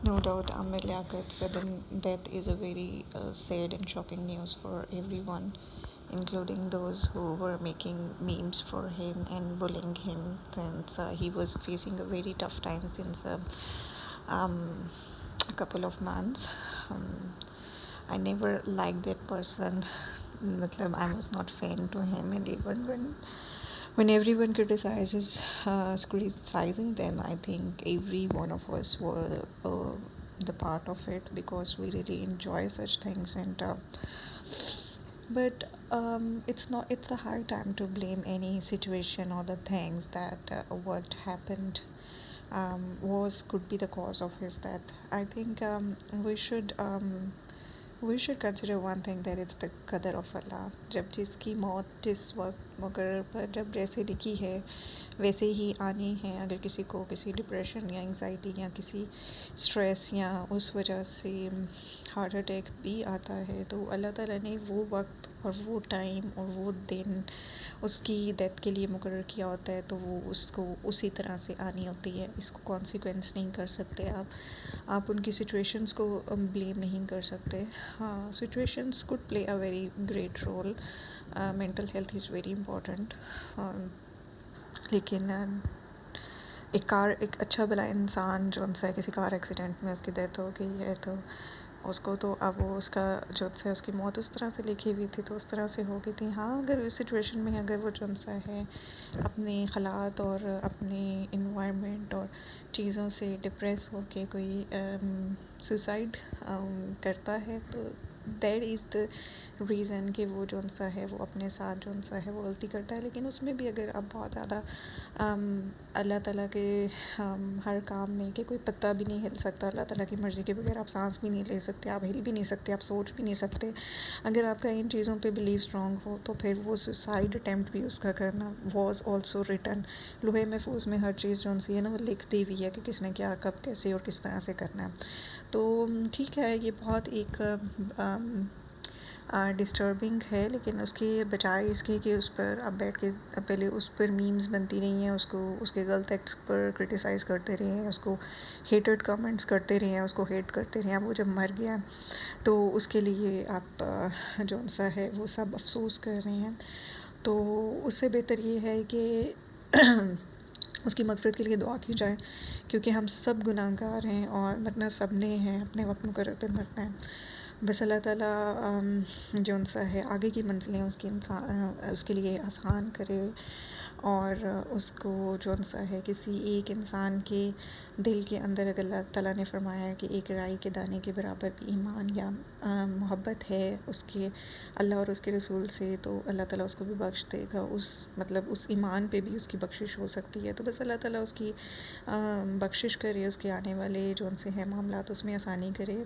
No doubt, Amir Liaqat's sudden death is a very sad and shocking news for everyone, including those who were making memes for him and bullying him since he was facing a very tough time since um, a couple of months. Um, I never liked that person. Matlab, I was not fan to him, and even when everyone criticizing them, I think every one of us were the part of it because we really enjoy such things. And but it's not. It's a high time to blame any situation or the things that what happened was could be the cause of his death. I think we should consider one thing, that it's the qadar of Allah. जब जिसकी मौत जिस वक्त मुकर्रर पर जब जैसे लिखी है वैसे ही आनी है, अगर किसी को किसी डिप्रेशन या एंग्जाइटी या किसी स्ट्रेस या उस वजह से हार्ट अटैक भी आता है, तो अल्लाह ताला ने वो वक्त और वो टाइम और वो दिन उसकी डेथ के लिए मुकर्रर किया होता है, तो वो उसको उसी तरह से आनी होती है. इसको कॉन्सिक्वेंस नहीं कर सकते आप उनकी सिचुएशंस को ब्लेम नहीं कर सकते. हाँ, situations could play a very great role. Mental health is very important. लेकिन एक अच्छा भला इंसान जो उनसे किसी कार एक्सीडेंट में उसकी डेथ हो गई है, तो उसको तो अब वो उसका जो से उसकी मौत उस तरह से लिखी हुई थी तो उस तरह से हो गई थी. हाँ, अगर इस सिचुएशन में अगर वो जो सा है अपने हालात और अपने इन्वायरमेंट और चीज़ों से डिप्रेस होके कोई सुसाइड करता है, तो दैट इज़ द रीज़न कि वो जो सा है वो अपने साथ जो सा है वो गलती करता है. लेकिन उसमें भी अगर आप बहुत ज़्यादा अल्लाह ताला के हर काम में कि कोई पत्ता भी नहीं हिल सकता, अल्लाह ताला की मर्ज़ी के बगैर आप सांस भी नहीं ले सकते, आप हिल भी नहीं सकते, आप सोच भी नहीं सकते. अगर आपका इन चीज़ों पे बिलीव स्ट्रॉन्ग हो, तो फिर वो सुसाइड अटैम्प्ट भी उसका करना वॉज ऑल्सो रिटन. लोहे महफूज में हर चीज़ जो सी है ना वो लिख दी हुई है कि किसने क्या कब कैसे और किस तरह से करना है. तो ठीक है, ये बहुत एक डिस्टर्बिंग है, लेकिन उसके बजाय इसके कि उस पर आप बैठ के पहले उस पर मीम्स बनती रही हैं, उसको उसके गलत एक्ट्स पर क्रिटिसाइज़ करते रहे हैं, उसको हेटेड कमेंट्स करते रहे हैं, उसको हेट करते रहे हैं. वो जब मर गया तो उसके लिए आप जो सा है वो सब अफसोस कर रहे हैं. तो उससे बेहतर ये है कि उसकी मग़फ़िरत के लिए दुआ की जाए, क्योंकि हम सब गुनाहगार हैं और मरना सब ने है, अपने वक्त मुकर्रर पे मरना है. बस अल्लाह ताला जो सा है आगे की मंजिलें उसके लिए आसान करे, और उसको जो सा है किसी एक इंसान के दिल के अंदर अगर अल्लाह ताला ने फरमाया है कि एक राई के दाने के बराबर भी ईमान या मोहब्बत है उसके अल्लाह और उसके रसूल से, तो अल्लाह ताला उसको भी बख्श देगा. उस ईमान पे भी उसकी बख्शिश हो सकती है. तो बस अल्लाह ताला उसकी बख्शिश करे, उसके आने वाले जो उनसे है मामलात उसमें आसानी करे.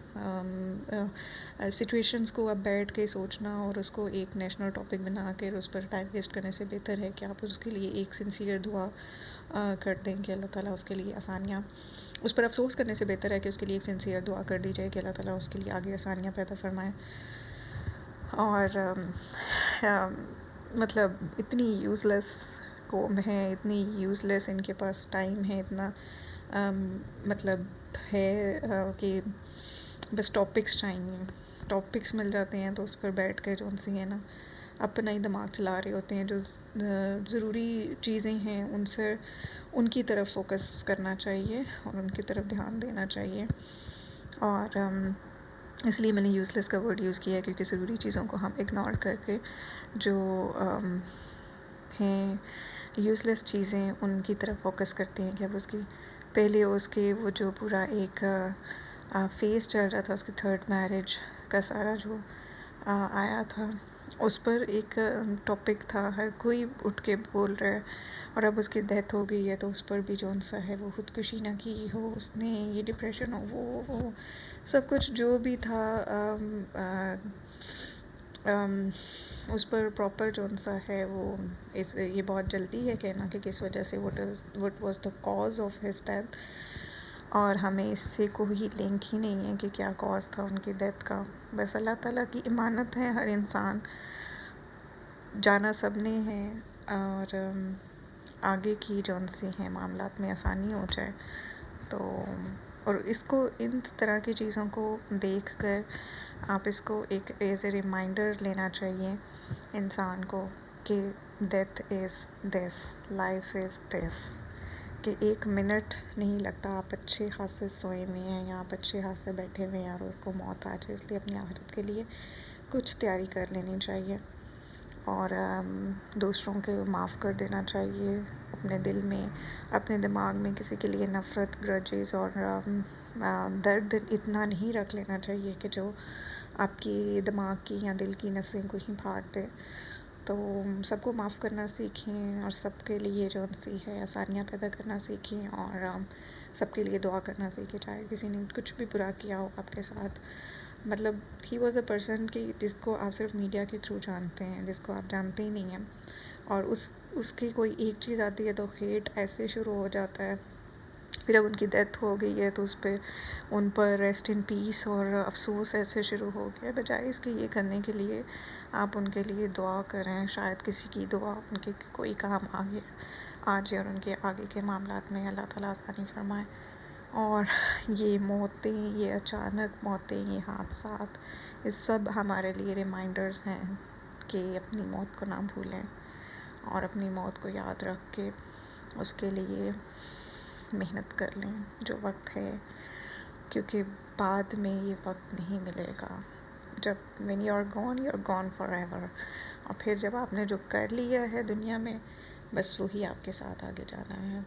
सिचुएशंस को अब बैठ के सोचना और उसको एक नेशनल टॉपिक बना कर उस पर टाइम वेस्ट करने से बेहतर है कि आप उसके लिए एक सिंसियर दुआ कर दें कि अल्लाह ताला उसके लिए आसानियाँ, उस पर अफसोस करने से बेहतर है कि उसके लिए एक सिंसियर दुआ कर दी जाए कि अल्लाह ताला उसके लिए आगे आसानियाँ पैदा फरमाएँ. और मतलब इतनी यूज़लेस कौम है, इतनी यूज़लेस इनके पास टाइम है, इतना मतलब है कि बस टॉपिक्स चाहिए, टॉपिक्स मिल जाते हैं तो उस पर बैठ कर जो सी है ना अपना ही दिमाग चला रहे होते हैं. जो ज़रूरी चीज़ें हैं उनकी तरफ फोकस करना चाहिए और उनकी तरफ ध्यान देना चाहिए. और इसलिए मैंने यूज़लेस का वर्ड यूज़ किया है, क्योंकि ज़रूरी चीज़ों को हम इग्नोर करके जो हैं यूज़लेस चीज़ें उनकी तरफ फोकस करते हैं कि अब उसकी पहले उसके वो जो पूरा एक फेस चल रहा था उसकी थर्ड मैरिज का सारा जो आया था, उस पर एक टॉपिक था, हर कोई उठ के बोल रहा है. और अब उसकी डेथ हो गई है तो उस पर भी जो सा है वो ख़ुदकुशी ना की हो, उसने ये डिप्रेशन हो, वो सब कुछ जो भी था उस पर प्रॉपर जो सा है वो ये बहुत जल्दी है कहना कि किस वजह से what was the cause of his death. और हमें इससे कोई लिंक ही नहीं है कि क्या कॉज था उनकी डेथ का. बस अल्लाह ताला की इमानत है, हर इंसान जाना सब ने है, और आगे की जो उनसे हैं मामलात में आसानी हो जाए. तो اور اس کو ان طرح کی چیزوں کو دیکھ کر آپ اس کو ایک ایز اے ریمائنڈر لینا چاہیے انسان کو کہ death is this, life is دس، کہ ایک منٹ نہیں لگتا آپ اچھے خاصے سوئے ہوئے ہیں یا آپ اچھے خاصے بیٹھے ہوئے ہیں اور اس کو موت آ جائے، اس لیے اپنی آخرت کے لیے کچھ تیاری کر لینی چاہیے اور دوسروں کے معاف کر دینا چاہیے، اپنے دل میں اپنے دماغ میں کسی کے لیے نفرت، گرجز اور درد اتنا نہیں رکھ لینا چاہیے کہ جو آپ کی دماغ کی یا دل کی نسیں کو ہی پھاڑ دے۔ تو سب کو معاف کرنا سیکھیں اور سب کے لیے جو سی ہے آسانیاں پیدا کرنا سیکھیں اور سب کے لیے دعا کرنا سیکھیں، چاہے کسی نے کچھ بھی برا کیا ہو آپ کے ساتھ۔ مطلب ہی واز اے پرسن کہ جس کو آپ صرف میڈیا کے تھرو جانتے ہیں، جس کو آپ جانتے ہی نہیں ہیں، اور اس کی کوئی ایک چیز آتی ہے تو ہیٹ ایسے شروع ہو جاتا ہے۔ پھر اب ان کی ڈیتھ ہو گئی ہے تو اس پہ ان پر ریسٹ ان پیس اور افسوس ایسے شروع ہو گیا، بجائے اس کے یہ کرنے کے لیے آپ ان کے لیے دعا کریں، شاید کسی کی دعا ان کے کوئی کام آگے آ جائے اور ان کے آگے کے معاملات میں اللہ تعالیٰ آسانی فرمائے۔ اور یہ موتیں، یہ اچانک موتیں، یہ حادثات، یہ سب ہمارے لیے ریمائنڈرز ہیں کہ اپنی موت کو نہ بھولیں اور اپنی موت کو یاد رکھ کے اس کے لیے محنت کر لیں جو وقت ہے، کیونکہ بعد میں یہ وقت نہیں ملے گا۔ جب when you are gone forever، اور پھر جب آپ نے جو کر لیا ہے دنیا میں، بس وہی آپ کے ساتھ آگے جانا ہے۔